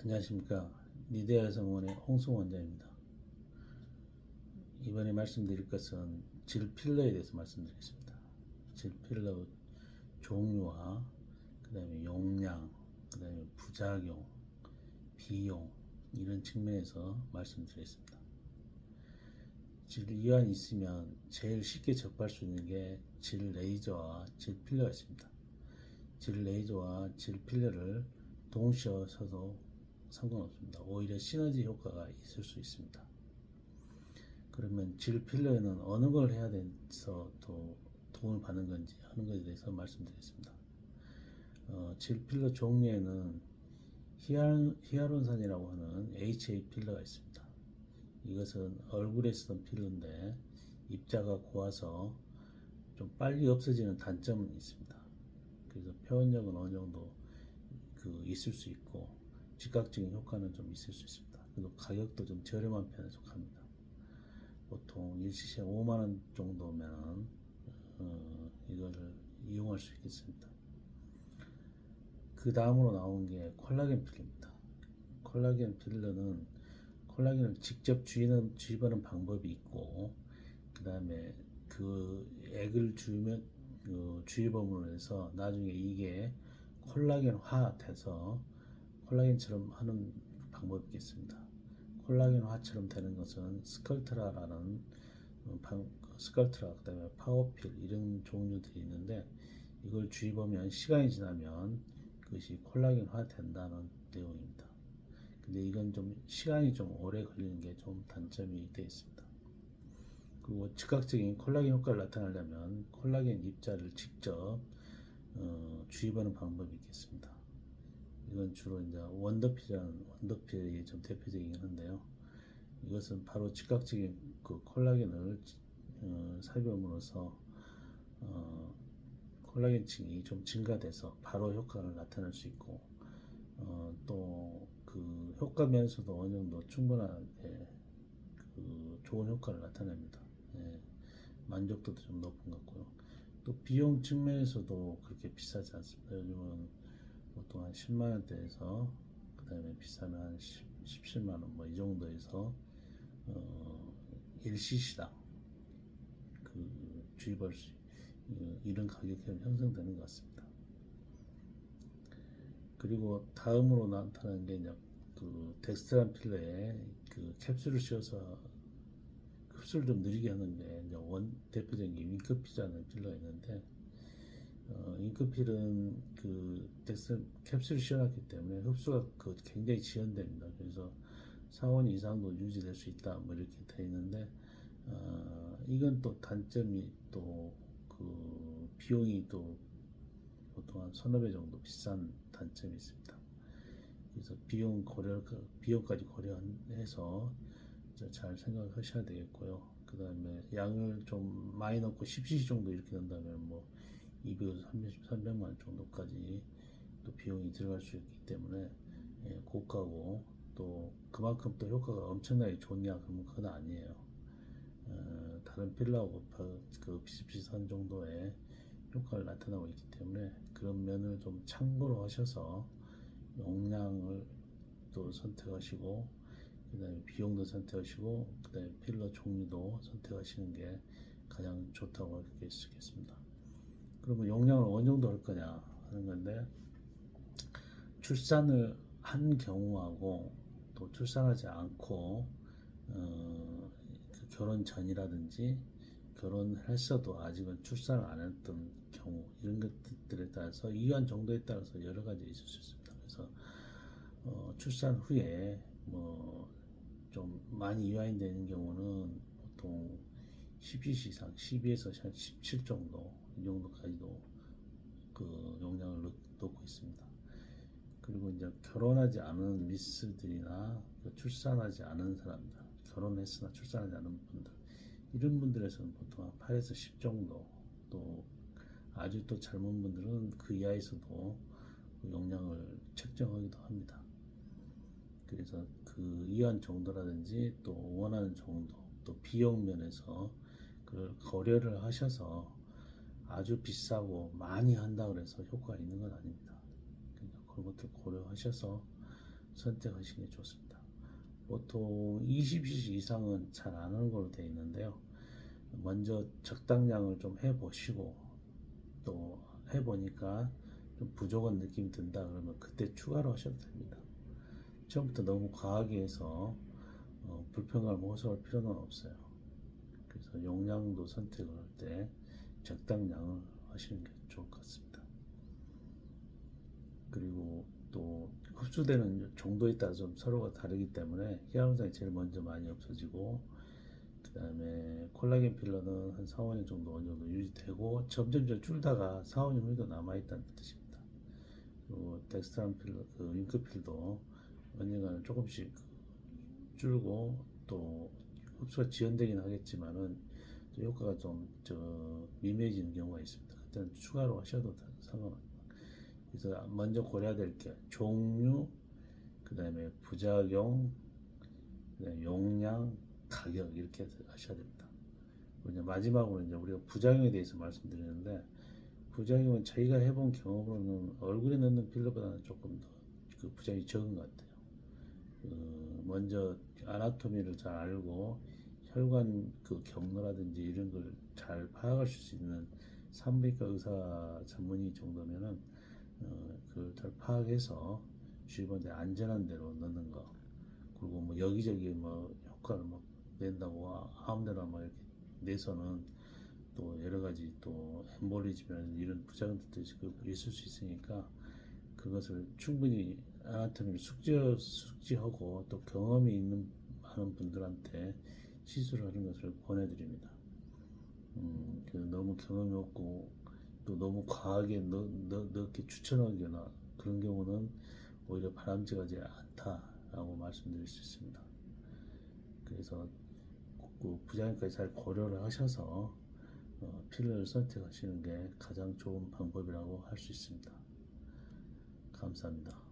안녕하십니까. 니데아 여성원의 홍승 원장입니다. 이번에 말씀드릴 것은 질 필러에 대해서 말씀드리겠습니다. 질 필러 종류와 그 다음에 용량, 그 다음에 부작용, 비용 이런 측면에서 말씀드리겠습니다. 질 이완이 있으면 제일 쉽게 접할 수 있는 게 질 레이저와 질 필러가 있습니다. 질 레이저와 질 필러를 동시에 써도 상관없습니다. 오히려 시너지 효과가 있을 수 있습니다. 그러면 질 필러에는 어느 걸 해야 돼서 또 도움을 받는 건지 하는 것에 대해서 말씀드리겠습니다. 질 필러 종류에는 히아루론산이라고 하는 HA 필러가 있습니다. 이것은 얼굴에 쓰던 필러인데 입자가 고와서 좀 빨리 없어지는 단점은 있습니다. 그래서 표현력은 어느 정도 있을 수 있고 즉각적인 효과는 좀 있을 수 있습니다. 그리고 가격도 좀 저렴한 편에 속합니다. 보통 1cc 5만원 정도면 이거를 이용할 수 있겠습니다. 그 다음으로 나온 게 콜라겐 필러입니다. 콜라겐 필러는 콜라겐을 직접 주입하는 방법이 있고, 그 다음에 그 액을 주입함으로 해서 나중에 이게 콜라겐화 돼서 콜라겐처럼 하는 방법이 있겠습니다. 콜라겐화처럼 되는 것은 스컬트라라는 스컬트라, 그 다음에 파워필 이런 종류들이 있는데, 이걸 주입하면 시간이 지나면 그것이 콜라겐화 된다는 내용입니다. 근데 이건 좀 시간이 좀 오래 걸리는 게 좀 단점이 되어 있습니다. 그리고 즉각적인 콜라겐 효과를 나타내려면 콜라겐 입자를 직접 주입하는 방법이 있겠습니다. 이건 주로 이제 원더필이 좀 대표적이긴 한데요. 이것은 바로 즉각적인 그 콜라겐을 삽입함으로써 콜라겐층이 좀 증가돼서 바로 효과를 나타낼 수 있고, 또 그 효과 면에서도 어느 정도 충분하게 좋은 효과를 나타냅니다. 예, 만족도도 좀 높은 것 같고요. 또 비용 측면에서도 그렇게 비싸지 않습니다. 요즘은 보통 한 10만 원대에서 그 다음에 비싸면 한 17만 원 뭐 이 정도에서 1cc당 주입할 수 이런 가격이 형성되는 것 같습니다. 그리고 다음으로 나타나는 게 이제 덱스트란 필러에 캡슐을 씌워서 흡수를 좀 느리게 하는 게 이제 대표적인 게 윙크필이라는 필러가 있는데, 윙크필은 캡슐을 씌워놨기 때문에 흡수가 굉장히 지연됩니다. 그래서 4원 이상도 유지될 수 있다 뭐 이렇게 되어 있는데, 이건 또 단점이 또 비용이 또 보통 한 서너 배 정도 비싼 단점이 있습니다. 그래서 비용까지 고려해서 잘 생각하셔야 되겠고요. 그 다음에 양을 좀 많이 넣고 10cc 정도 이렇게 넣는다면 뭐 200에서 300만 원 정도까지 또 비용이 들어갈 수 있기 때문에 고가고, 또 그만큼 또 효과가 엄청나게 좋냐 그러면 그건 아니에요. 다른 필러하고 비슷비슷한 정도의 효과를 나타나고 있기 때문에 그런 면을 좀 참고로 하셔서 용량을 또 선택하시고, 그 다음에 비용도 선택하시고, 그 다음에 필러 종류도 선택하시는 게 가장 좋다고 할 수 있겠습니다. 그러면 용량을 어느 정도 할 거냐 하는 건데, 출산을 한 경우하고 또 출산하지 않고 결혼 전이라든지 결혼을 했어도 아직은 출산을 안 했던 경우, 이런 것들에 따라서 이완 정도에 따라서 여러 가지 있을 수 있습니다. 그래서 출산 후에 뭐 좀 많이 이완이 되는 경우는 보통 10cc 이상, 12에서 한 17 정도, 이 정도까지도 용량을 넣고 있습니다. 그리고 이제 결혼하지 않은 미스들이나 출산하지 않은 사람들, 결혼했으나 출산하지 않은 분들, 이런 분들에서는 보통 한 8에서 10 정도, 또 아주 또 젊은 분들은 그 이하에서도 용량을 책정하기도 합니다. 그래서 이완 정도라든지 또 원하는 정도, 또 비용 면에서 그걸 고려를 하셔서 아주 비싸고 많이 한다고 해서 효과가 있는 건 아닙니다. 그러니까 그런 것들 고려하셔서 선택하시는 게 좋습니다. 보통 20cc 이상은 잘 안 하는 걸로 되어 있는데요. 먼저 적당량을 좀 해보시고 또 해보니까 좀 부족한 느낌이 든다 그러면 그때 추가로 하셔도 됩니다. 처음부터 너무 과하게 해서 불편감을 호소할 필요는 없어요. 그래서 용량도 선택을 할 때 적당량을 하시는 게 좋을 것 같습니다. 그리고 또 흡수되는 정도에 따라 좀 서로가 다르기 때문에 희화현상이 제일 먼저 많이 없어지고, 그 다음에 콜라겐 필러는 한 4, 5년 정도 어느 정도 유지되고 점점 줄다가 4, 5년 후에도 남아있다는 뜻입니다. 그리고 덱스트란 필러, 그 윙크필도 언젠가는 조금씩 줄고 또 흡수가 지연되긴 하겠지만은 또 효과가 좀 미미해지는 경우가 있습니다. 그때는 추가로 하셔도 상관없습니다. 그래서 먼저 고려해야 될 게 종류, 그 다음에 부작용, 그다음에 용량, 가격 이렇게 하셔야 됩니다. 이제 마지막으로 이제 우리가 부작용에 대해서 말씀드리는데, 부작용은 저희가 해본 경험으로는 얼굴에 넣는 필러보다는 조금 더 그 부작용이 적은 것 같아요. 먼저 아나토미를 잘 알고 혈관 그 경로라든지 이런 걸 잘 파악하실 수 있는 산부인과 의사 전문의 정도면은 그걸 잘 파악해서 주변에 안전한 데로 넣는 거, 그리고 뭐 여기저기 뭐 효과를 막 낸다고 아무데나 막 이렇게 내서는 또 여러 가지 또 엠볼리즘이나 이런 부작용들도 있을 수 있으니까 그것을 충분히 아나토미를 숙지하고 또 경험이 있는 많은 분들한테 시술을 하는 것을 권해드립니다. 너무 경험이 없고 또 너무 과하게 넣게 추천하거나 그런 경우는 오히려 바람직하지 않다라고 말씀드릴 수 있습니다. 그래서 부작용까지 잘 고려를 하셔서 필러를 선택하시는 게 가장 좋은 방법이라고 할 수 있습니다. 감사합니다.